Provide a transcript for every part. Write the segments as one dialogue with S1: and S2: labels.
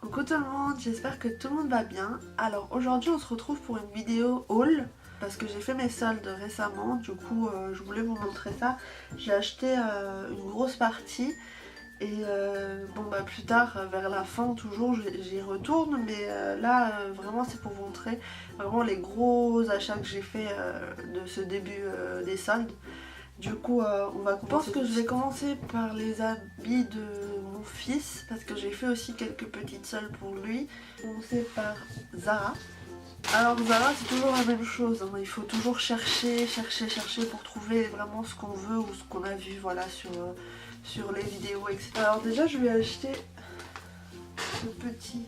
S1: Coucou tout le monde, j'espère que tout le monde va bien. Alors aujourd'hui on se retrouve pour une vidéo haul parce que j'ai fait mes soldes récemment, du coup je voulais vous montrer ça. J'ai acheté une grosse partie et plus tard vers la fin toujours j'y retourne, mais là vraiment c'est pour vous montrer vraiment les gros achats que j'ai fait de ce début des soldes. Du coup, on va commencer. Je pense que je vais commencer par les habits de mon fils parce que j'ai fait aussi quelques petites soldes pour lui. Je vais commencer par Zara. Alors Zara, c'est toujours la même chose, hein. Il faut toujours chercher pour trouver vraiment ce qu'on veut ou ce qu'on a vu, voilà, sur les vidéos, etc. Alors déjà, je lui ai acheté ce petit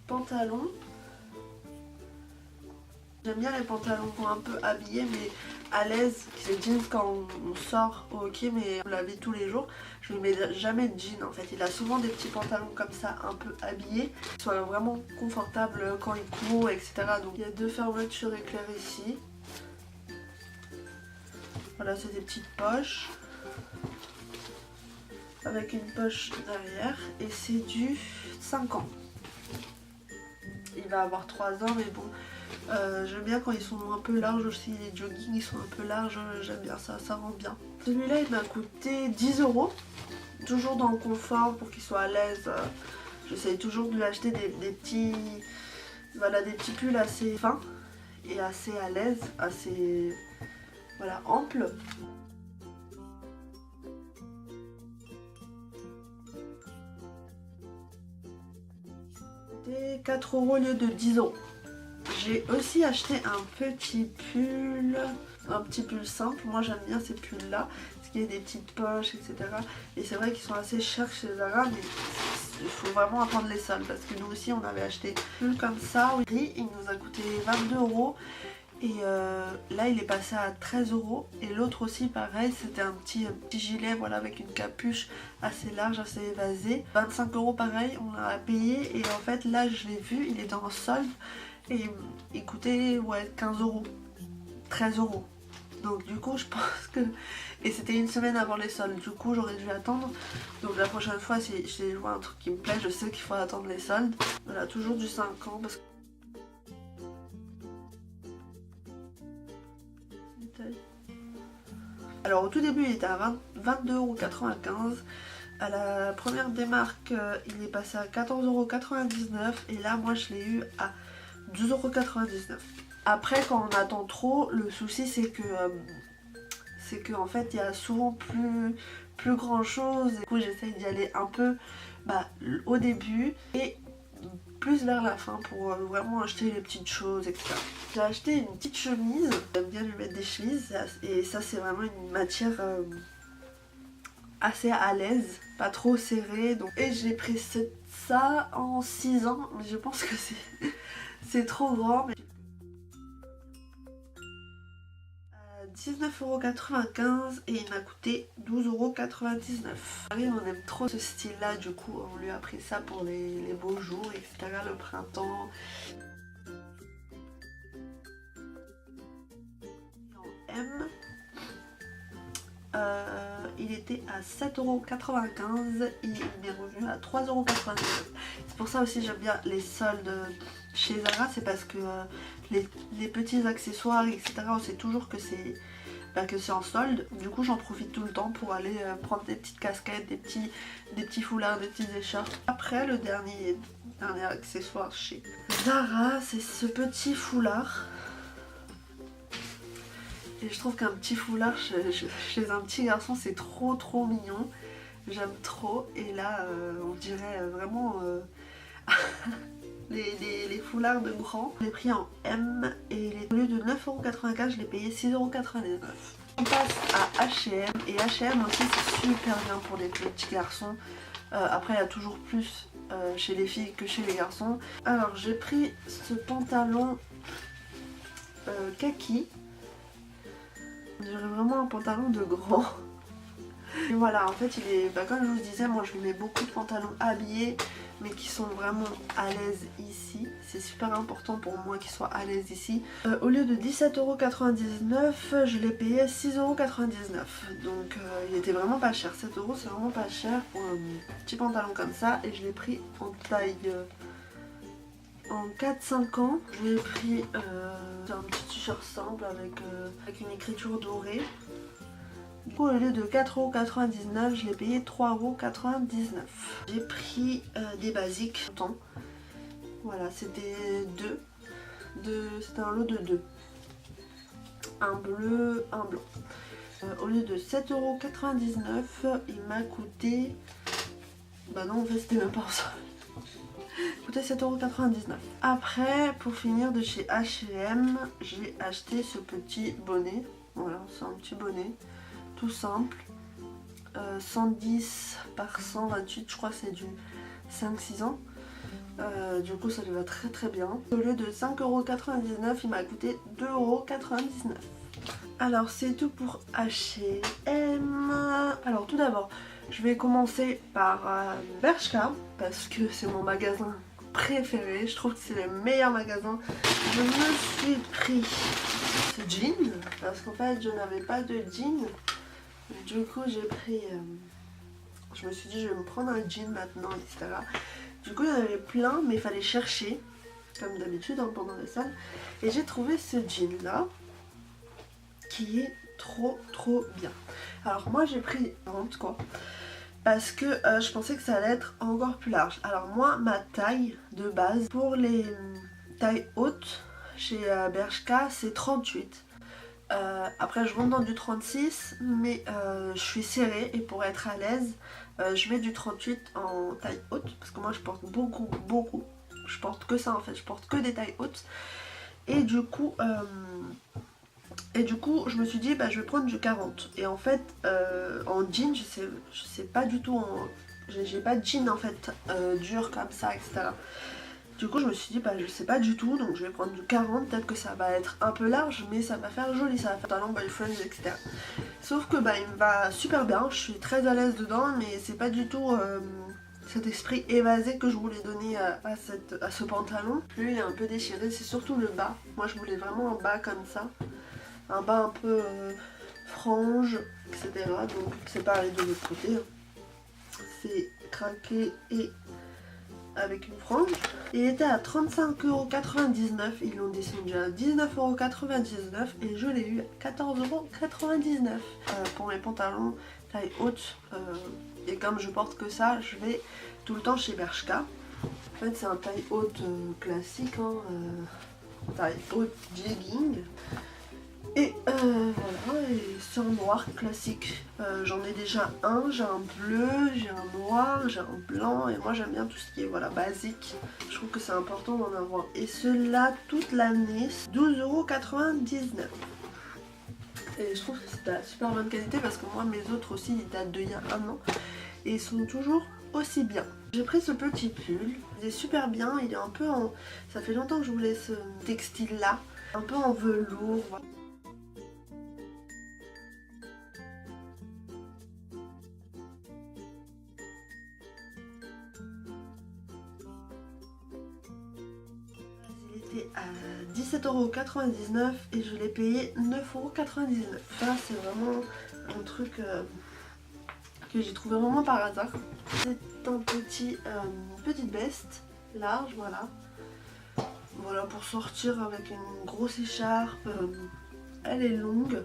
S1: pantalon. J'aime bien les pantalons qui sont un peu habillés mais à l'aise. Les jeans quand on sort au hockey, mais on l'habille tous les jours. Je lui mets jamais de jeans en fait. Il a souvent des petits pantalons comme ça un peu habillés, qui soient vraiment confortables quand il court, etc. Donc il y a deux fermetures éclair ici. Voilà, c'est des petites poches. Avec une poche derrière. Et c'est du 5 ans. Il va avoir 3 ans mais bon. J'aime bien quand ils sont un peu larges aussi, les joggings ils sont un peu larges, j'aime bien ça, ça rend bien. Celui-là il m'a coûté 10 €, toujours dans le confort pour qu'il soit à l'aise. J'essaye toujours de lui acheter des petits pulls assez fins et assez à l'aise, assez amples. C'était 4 € au lieu de 10 €. J'ai aussi acheté un petit pull simple. Moi j'aime bien ces pulls là, parce qu'il y a des petites poches, etc. Et c'est vrai qu'ils sont assez chers chez Zara, mais il faut vraiment attendre les soldes, parce que nous aussi on avait acheté un pull comme ça. Il nous a coûté 22 € et là il est passé à 13 €. Et l'autre aussi pareil, c'était un petit gilet, voilà, avec une capuche assez large, assez évasée. 25 € pareil, on l'a payé et en fait là je l'ai vu, il était en solde. Et il coûtait 15 €, 13 €. Donc du coup je pense que... Et c'était une semaine avant les soldes, du coup j'aurais dû attendre. Donc la prochaine fois si je vois un truc qui me plaît, je sais qu'il faut attendre les soldes. Voilà, toujours du 5 ans parce que... Alors au tout début il était à 22,95 €. À la première démarque il est passé à 14,99 € et là moi je l'ai eu à 12,99 €. Après quand on attend trop, le souci c'est que en fait il y a souvent plus grand chose. Du coup j'essaye d'y aller un peu au début et plus vers la fin pour vraiment acheter les petites choses, etc. J'ai acheté une petite chemise, j'aime bien lui mettre des chemises et ça c'est vraiment une matière assez à l'aise, pas trop serrée. Donc... Et j'ai pris ça en 6 ans, mais je pense que c'est trop grand. Mais... 19,95 € et il m'a coûté 12,99 €. Oui, on aime trop ce style là, du coup on lui a pris ça pour les beaux jours, etc. Le printemps. En M, il était à 7,95 € et il m'est revenu à 3,99 €. C'est pour ça aussi j'aime bien les soldes chez Zara, c'est parce que les petits accessoires, etc. on sait toujours que c'est en solde. Du coup j'en profite tout le temps pour aller prendre des petites casquettes, des petits foulards, des petites écharpes. Après le dernier accessoire chez Zara, c'est ce petit foulard. Et je trouve qu'un petit foulard chez un petit garçon c'est trop mignon. J'aime trop. Et là on dirait vraiment les foulards de grand. Je l'ai pris en M et au lieu de 9,84 €, je l'ai payé 6,99 €. On passe à H&M et H&M aussi c'est super bien pour les petits garçons. Après il y a toujours plus chez les filles que chez les garçons. Alors j'ai pris ce pantalon kaki. On dirait vraiment un pantalon de grand. Et voilà, en fait il est, comme je vous disais, moi je lui mets beaucoup de pantalons habillés mais qui sont vraiment à l'aise ici. C'est super important pour moi qu'ils soient à l'aise ici. Au lieu de 17,99 €, je l'ai payé 6,99 €. Donc il était vraiment pas cher. 7 € c'est vraiment pas cher pour un petit pantalon comme ça. Et je l'ai pris en taille en 4-5 ans. Je l'ai pris un petit t-shirt simple avec une écriture dorée. Du coup, au lieu de 4,99 €, je l'ai payé 3,99 €. J'ai pris des basiques. Voilà, c'était c'était un lot de 2. Un bleu, un blanc. Au lieu de 7,99 €, il m'a coûté... Bah non, en fait, c'était même pas en solde. Il coûtait 7,99 €. Après, pour finir, de chez H&M, j'ai acheté ce petit bonnet. Voilà, c'est un petit bonnet. Tout simple. 110 par 128, je crois que c'est du 5-6 ans. Du coup ça lui va très très bien. Au lieu de 5,99 €, il m'a coûté 2,99 €. Alors c'est tout pour H&M. Alors tout d'abord, je vais commencer par Bershka parce que c'est mon magasin préféré. Je trouve que c'est le meilleur magasin. Je me suis pris ce jean parce qu'en fait je n'avais pas de jean. Du coup j'ai pris... je me suis dit je vais me prendre un jean maintenant, etc. Du coup il y en avait plein mais il fallait chercher comme d'habitude pendant les salles. Et j'ai trouvé ce jean là qui est trop bien. Alors moi j'ai pris 40 quoi. Parce que je pensais que ça allait être encore plus large. Alors moi ma taille de base pour les tailles hautes chez Bershka c'est 38. Après je rentre dans du 36 mais je suis serrée et pour être à l'aise je mets du 38 en taille haute parce que moi je porte beaucoup, je porte que ça en fait, je porte que des tailles hautes et du coup je me suis dit bah je vais prendre du 40 et en fait en jean je sais pas du tout, j'ai pas de jean en fait dur comme ça, etc. Du coup je me suis dit bah je sais pas du tout, donc je vais prendre du 40, peut-être que ça va être un peu large mais ça va faire joli, ça va faire talent boyfriend, etc. Sauf que bah il me va super bien, je suis très à l'aise dedans mais c'est pas du tout cet esprit évasé que je voulais donner à ce pantalon. Lui il est un peu déchiré, c'est surtout le bas, moi je voulais vraiment un bas comme ça, un bas un peu frange, etc. Donc c'est pareil de l'autre côté, c'est craqué et avec une frange. Il était à 35,99 €, ils l'ont descendu à 19,99 € et je l'ai eu à 14,99 € pour mes pantalons taille haute. Et comme je porte que ça, je vais tout le temps chez Bershka. En fait c'est un taille haute classique, taille haute jegging. Et voilà, et c'est en noir classique. J'en ai déjà un, j'ai un bleu, j'ai un noir, j'ai un blanc et moi j'aime bien tout ce qui est voilà, basique. Je trouve que c'est important d'en avoir. Et ceux-là toute l'année, 12,99 €. Et je trouve que c'est de la super bonne qualité parce que moi mes autres aussi ils datent d'il y a un an et ils sont toujours aussi bien. J'ai pris ce petit pull, il est super bien, il est un peu en... Ça fait longtemps que je voulais ce textile là, un peu en velours. À 17,99 € et je l'ai payé 9,99 €. Ça c'est vraiment un truc que j'ai trouvé vraiment par hasard. C'est un petite veste large, voilà. Voilà pour sortir avec une grosse écharpe. Elle est longue.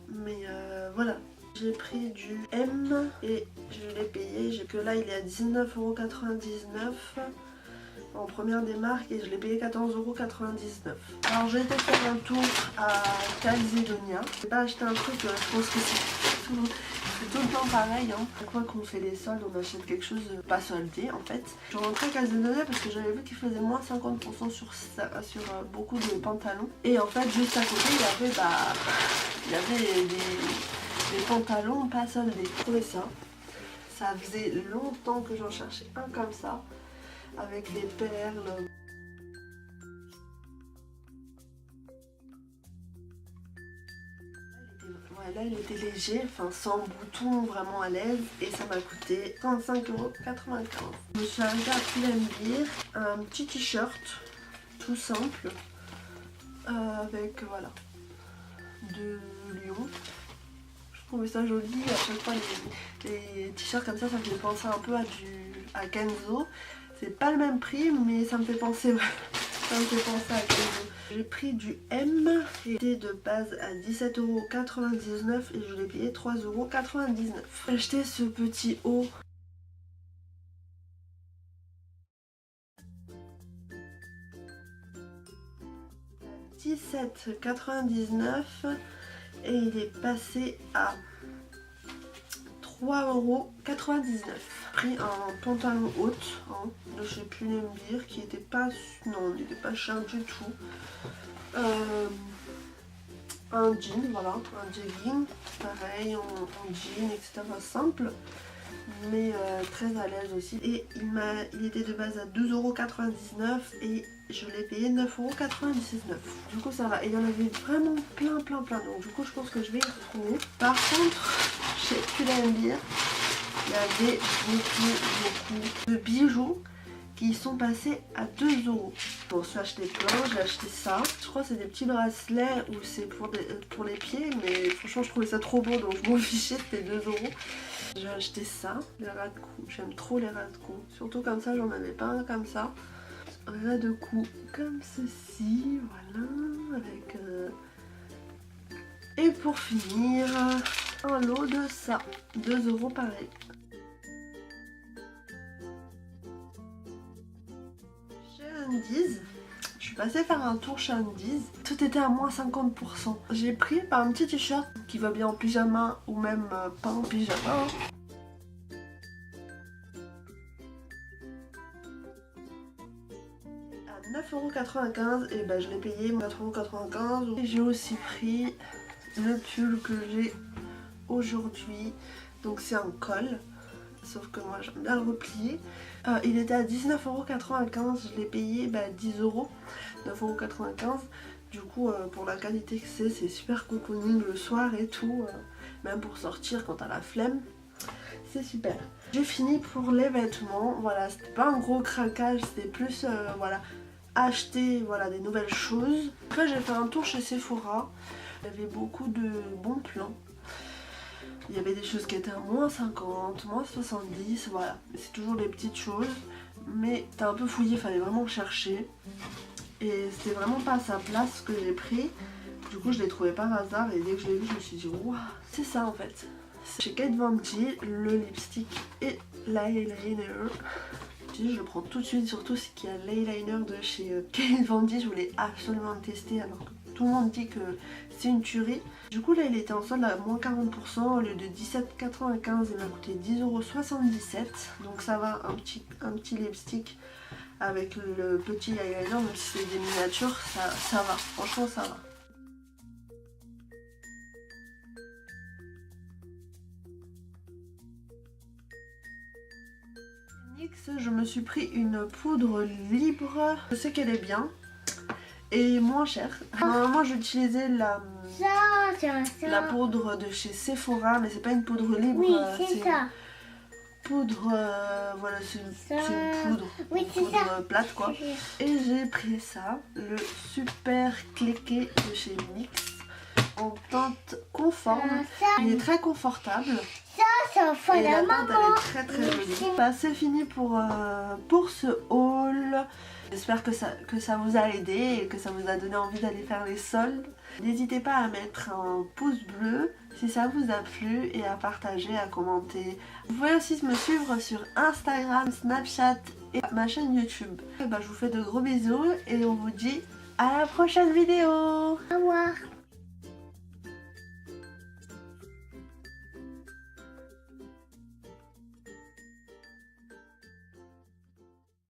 S1: Mais voilà. J'ai pris du M et je l'ai payé. Que là il est à 19,99 € en première des marques et je l'ai payé 14,99 €. Alors j'ai été faire un tour à Calzedonia. J'ai pas acheté un truc, je pense que c'est tout le temps pareil. Chaque fois qu'on fait les soldes, on achète quelque chose pas soldé en fait. Je rentrais à Calzedonia parce que j'avais vu qu'il faisait moins 50% sur beaucoup de pantalons. Et en fait juste à côté il y avait des pantalons pas soldés. J'ai trouvé ça. Ça faisait longtemps que j'en cherchais un comme ça. Avec des perles. Là il était léger, enfin sans bouton, vraiment à l'aise et ça m'a coûté 35,95 €. Je me suis arrivée à Pull&Bear, un petit t-shirt tout simple avec voilà de lion. Je trouvais ça joli, à chaque fois les t-shirts comme ça me fait penser un peu à Kenzo. C'est pas le même prix mais ça me fait penser, ça me fait penser à quelque chose. J'ai pris du M, qui était de base à 17,99€ et je l'ai payé 3,99€. J'ai acheté ce petit haut. À 17,99€ et il est passé à 3,99€. Pris un pantalon haute, hein, de chez Pull&Bear, qui était pas, non, il n'était pas cher du tout. Un jean, voilà, un jegging, pareil, en jean, etc. simple, mais très à l'aise aussi. Et il était de base à 2,99€ et je l'ai payé 9,99€. Du coup ça va, et il y en avait vraiment plein, donc du coup je pense que je vais y retrouver. Par contre, chez Pull&Bear, il y avait beaucoup de bijoux qui sont passés à 2€. Bon, je suis acheté plein, j'ai acheté ça. Je crois que c'est des petits bracelets ou c'est pour les pieds, mais franchement je trouvais ça trop beau donc je m'en fichais, c'était 2€. J'ai acheté ça, les ras de cou. J'aime trop les ras de cou. Surtout comme ça, j'en avais pas un comme ça. Un ras de cou comme ceci, voilà, avec... Et pour finir, un lot de ça, 2€ pareil. Undies. Je suis passée faire un tour chez Undies. Tout était à moins 50%. J'ai pris un petit t-shirt qui va bien en pyjama ou même pas en pyjama. À 9,95€ et bah je l'ai payé 4,95€. Et j'ai aussi pris le pull que j'ai aujourd'hui. Donc c'est un col. Sauf que moi j'aime bien le replier. Il était à 19,95€, je l'ai payé 10€, 9,95€. Du coup pour la qualité que c'est super cocooning le soir et tout. Même pour sortir quand t'as la flemme, c'est super. J'ai fini pour les vêtements, voilà, c'était pas un gros craquage, c'était plus voilà, acheter voilà, des nouvelles choses. Après j'ai fait un tour chez Sephora, il y avait beaucoup de bons plans. Il y avait des choses qui étaient à moins 50, moins 70, voilà. C'est toujours des petites choses, mais t'as un peu fouillé, fallait vraiment chercher. Et c'était vraiment pas à sa place que j'ai pris. Du coup je l'ai trouvé par hasard et dès que je l'ai vu je me suis dit waouh, c'est ça en fait. Chez Kate Von D, le lipstick et l'eyeliner. Je le prends tout de suite, surtout c'est qu'il y a l'eyeliner de chez Kate Von D, je voulais absolument le tester alors que tout le monde dit que c'est une tuerie. Du coup là il était en solde à moins 40%, au lieu de 17,95 il m'a coûté 10,77€. Donc ça va, un petit lipstick avec le petit eyeliner, même si c'est des miniatures, ça va, franchement ça va. NYX, je me suis pris une poudre libre, je sais qu'elle est bien. Et moins cher. Normalement j'utilisais la poudre de chez Sephora, mais c'est pas une poudre libre.
S2: Oui, c'est ça.
S1: Poudre, voilà, c'est une poudre,
S2: oui,
S1: une poudre plate quoi. Et j'ai pris ça, le super cliqué de chez NYX, en teinte conforme. Il est très confortable. Et la teinte elle est très jolie. Bah, c'est fini pour ce haul. J'espère que ça vous a aidé et que ça vous a donné envie d'aller faire les soldes. N'hésitez pas à mettre un pouce bleu si ça vous a plu et à partager, à commenter. Vous pouvez aussi me suivre sur Instagram, Snapchat et ma chaîne YouTube. Et bah, je vous fais de gros bisous et on vous dit à la prochaine vidéo.
S2: Au revoir.